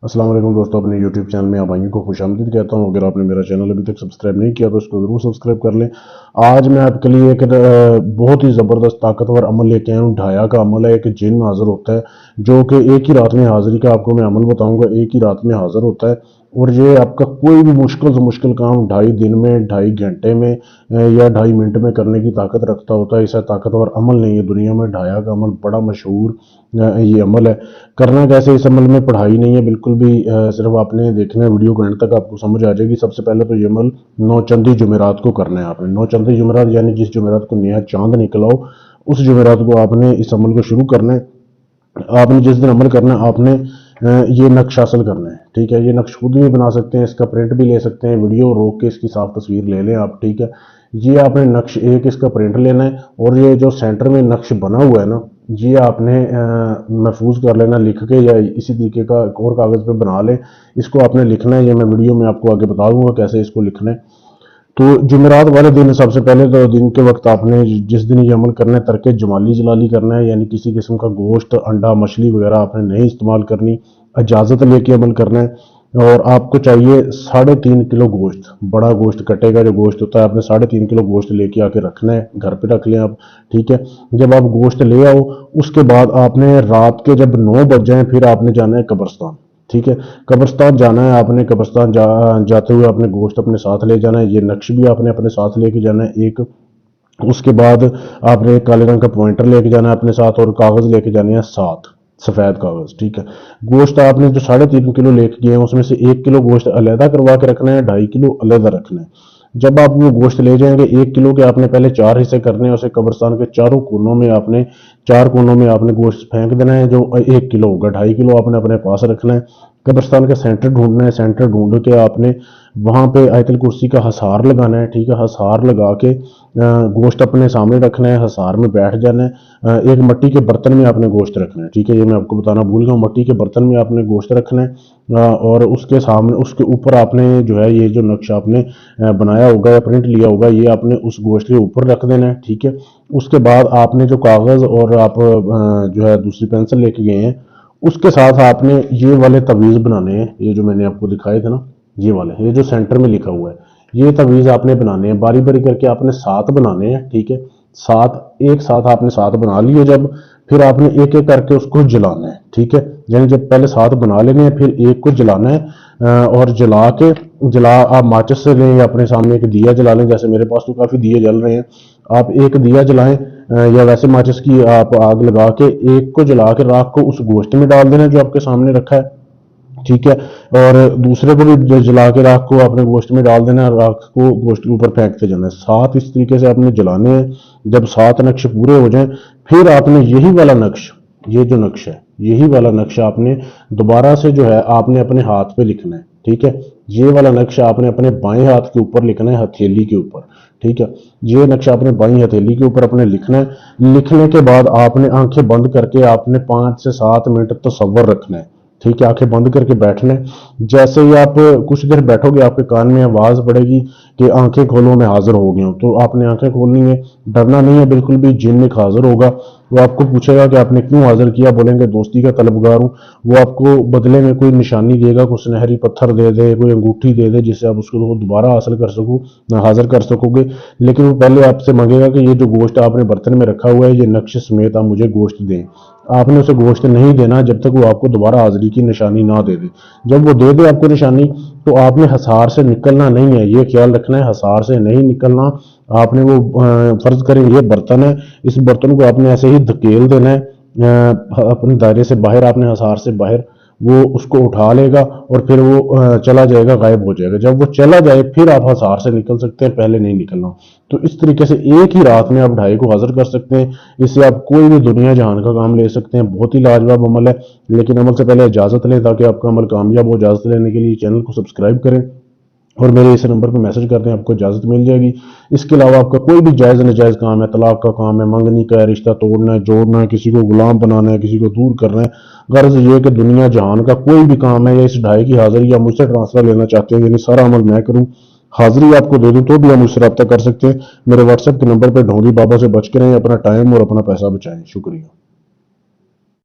अस्सलाम वालेकुम दोस्तों, अपने YouTube चैनल में आप भाइयों को खुशामदीद कहता हूं। अगर आपने मेरा चैनल अभी तक सब्सक्राइब नहीं किया तो इसको ज़रूर सब्सक्राइब कर लें। आज मैं आपके लिए एक बहुत ही ज़बरदस्त ताकतवर अमल लेके आया हूँ। ढाया का अमल है। एक जिन हाज़िर होता है जो कि एक ही रात में हाज़िरी का आपको मैं अमल बताऊँगा। एक ही रात में हाज़िर होता है और ये आपका कोई भी मुश्किल से मुश्किल काम 2.5 दिन में, 2.5 घंटे में या 2.5 मिनट में करने की ताकत रखता होता है। इससे ताकतवर अमल नहीं है दुनिया में। ढाया का अमल बड़ा मशहूर ये अमल है। करना कैसे, इस अमल में पढ़ाई नहीं है बिल्कुल भी। सिर्फ आपने देखना है, वीडियो को एंड तक आपको समझ आ जाएगी। सबसे पहले तो ये अमल 9 चंदी जुमेरात को करना है आपने। 9 चंदी जुमेरात यानी जिस जुमेरात को नया चांद निकला हो उस जुमेरात को आपने इस अमल को शुरू करना है। आपने जिस दिन अमल करना है आपने ये नक्श हासिल करना है। ठीक है, ये नक्श खुद भी बना सकते हैं, इसका प्रिंट भी ले सकते हैं। वीडियो रोक के इसकी साफ तस्वीर ले लें आप। ठीक है, ये आपने नक्श एक इसका प्रिंट लेना है और ये जो सेंटर में नक्श बना हुआ है ना, ये आपने महफूज कर लेना लिख के, या इसी तरीके का एक और कागज़ पे बना लें। इसको आपने लिखना है, ये मैं वीडियो में आपको आगे बता दूंगा कैसे इसको लिखना है। तो जुमेरात वाले दिन सबसे पहले तो दिन के वक्त आपने जिस दिन ये अमल करना है तरके जमाली जलाली करना है, यानी किसी किस्म का गोश्त, अंडा, मछली वगैरह आपने नहीं इस्तेमाल करनी। इजाज़त लेके अमल करना है। और आपको चाहिए 3.5 किलो गोश्त, बड़ा गोश्त, कटे का जो गोश्त होता है, आपने 3.5 किलो गोश्त लेके आके रखना है। घर पे रख लें आप। ठीक है, जब आप गोश्त ले आओ उसके बाद आपने रात के जब 9 बज जाए फिर आपने जाना है कब्रिस्तान। ठीक है, कब्रिस्तान जाना है आपने। कब्रिस्तान जाते हुए आपने गोश्त अपने साथ ले जाना है। ये नक्श भी आपने अपने साथ लेके जाना है एक। उसके बाद आपने एक काले रंग का पॉइंटर लेके जाना है अपने साथ और कागज़ लेके जाने हैं 7 सफ़ेद कागज़। ठीक है, गोश्त आपने जो 3.5 किलो लेके गए हैं उसमें से 1 किलो गोश्त अलहदा करवा के रखना है, 2.5 किलो अलहदा रखना है। जब आप वो गोश्त ले जाएंगे 1 किलो के आपने पहले 4 हिस्से करने हैं। उसे कब्रिस्तान के चारों कोनों में आपने 4 कोनों में आपने गोश्त फेंक देना है। जो 1 किलो होगा, 2.5 किलो आपने अपने पास रखना है। कब्रिस्तान का सेंटर ढूंढना है। सेंटर ढूंढ के आपने वहां पे आयतल कुर्सी का हसार लगाना है। ठीक है, हसार लगा के गोश्त अपने सामने रखना है। हसार में बैठ जाना है। एक मिट्टी के बर्तन में आपने गोश्त रखना है। ठीक है, ये मैं आपको बताना भूल गया हूँ। मिट्टी के बर्तन में आपने गोश्त रखना है और उसके सामने उसके ऊपर आपने जो है ये जो नक्शा आपने बनाया होगा या प्रिंट लिया होगा ये आपने उस गोश्त के ऊपर रख देना है। ठीक है, उसके बाद आपने जो कागज़ और आप जो है दूसरी पेंसिल लेके गए हैं उसके साथ आपने ये वाले तवीज़ बनाने हैं। ये जो मैंने आपको दिखाए थे ना, ये वाले, ये जो सेंटर में लिखा हुआ है, ये तवीज़ आपने बनाने हैं। बारी बारी करके आपने 7 बनाने हैं। ठीक है, 7 एक साथ आपने 7 बना लिए जब, फिर आपने एक एक करके उसको जलाना है। ठीक है, यानी जब पहले 7 बना लेने हैं फिर एक को जलाना है और जला आप माचिस से लें या अपने सामने एक दिया जला लें। जैसे मेरे पास तो काफ़ी दिए जल रहे हैं, आप एक दिया जलाएं या वैसे माचिस की आप आग लगा के एक को जला के राख को उस गोश्त में डाल देना जो आपके सामने रखा है। ठीक है, और दूसरे को भी जला के राख को आपने गोश्त में डाल देना है। राख को गोश्त के ऊपर फेंकते जाना है। 7 इस तरीके से आपने जलाने हैं। जब 7 नक्श पूरे हो जाएं फिर आपने यही वाला नक्श, ये जो नक्श है यही वाला नक्श आपने दोबारा से जो है आपने अपने हाथ पे लिखना है। ठीक है, ये वाला नक्श आपने अपने बाएं हाथ के ऊपर लिखना है, हथेली के ऊपर। ठीक है, ये नक्शा आपने बाई हथेली के ऊपर अपने लिखना है। लिखने के बाद आपने आंखें बंद करके आपने 5 से 7 मिनट तसव्वुर रखना है। ठीक है, आंखें बंद करके बैठना है। जैसे ही आप कुछ देर बैठोगे आपके कान में आवाज़ पड़ेगी कि आंखें खोलो, मैं हाजिर हो गया हूँ। तो आपने आंखें खोलनी है, डरना नहीं है बिल्कुल भी। जिन एक हाजिर होगा, वो आपको पूछेगा कि आपने क्यों हाजिर किया, बोलेंगे दोस्ती का तलबगार हूँ। वो आपको बदले में कोई निशानी देगा, कोई सुनहरी पत्थर दे दे, कोई अंगूठी दे दे जिससे आप उसको दोबारा हासिल कर सको, हाजिर कर सकोगे। लेकिन वो पहले आपसे मांगेगा कि ये जो गोश्त आपने बर्तन में रखा हुआ है ये नक्श समेत आप मुझे गोश्त दें। आपने उसे गोश्त नहीं देना जब तक वो आपको दोबारा हाजिरी की निशानी ना दे दे। जब वो दे दे आपको निशानी तो आपने हसार से निकलना नहीं है, ये ख्याल रखना है, हसार से नहीं निकलना। आपने वो फर्ज करें ये बर्तन है, इस बर्तन को आपने ऐसे ही धकेल देना है अपने दायरे से बाहर। आपने हसार से बाहर वो उसको उठा लेगा और फिर वो चला जाएगा, गायब हो जाएगा। जब वो चला जाए फिर आप हसार से निकल सकते हैं, पहले नहीं निकलना। तो इस तरीके से एक ही रात में आप ढाई को हाजिर कर सकते हैं। इससे आप कोई भी दुनिया जहान का काम ले सकते हैं। बहुत ही लाजवाब अमल है, लेकिन अमल से पहले इजाज़त लें ताकि आपका अमल कामयाब हो। इजाज़त लेने के लिए चैनल को सब्सक्राइब करें और मेरे इस नंबर पर मैसेज कर दें, आपको इजाज़त मिल जाएगी। इसके अलावा आपका कोई भी जायज़ नाजायज़ काम है, तलाक का काम है, मंगनी का है, रिश्ता तोड़ना है, जोड़ना है, किसी को गुलाम बनाना है, किसी को दूर करना है, गर्ज ये कि दुनिया जहान का कोई भी काम है, या इस ढाई की हाजिरी या मुझसे ट्रांसफ़र लेना चाहते हैं, यानी सारा अमल मैं करूँ, हाजिरी आपको दे दूँ, तो भी आप मुझसे रब्ता कर सकते हैं। मेरे व्हाट्सएप के नंबर पर ढोंगी बाबा से बच के रहें। अपना टाइम और अपना पैसा बचाएं। शुक्रिया।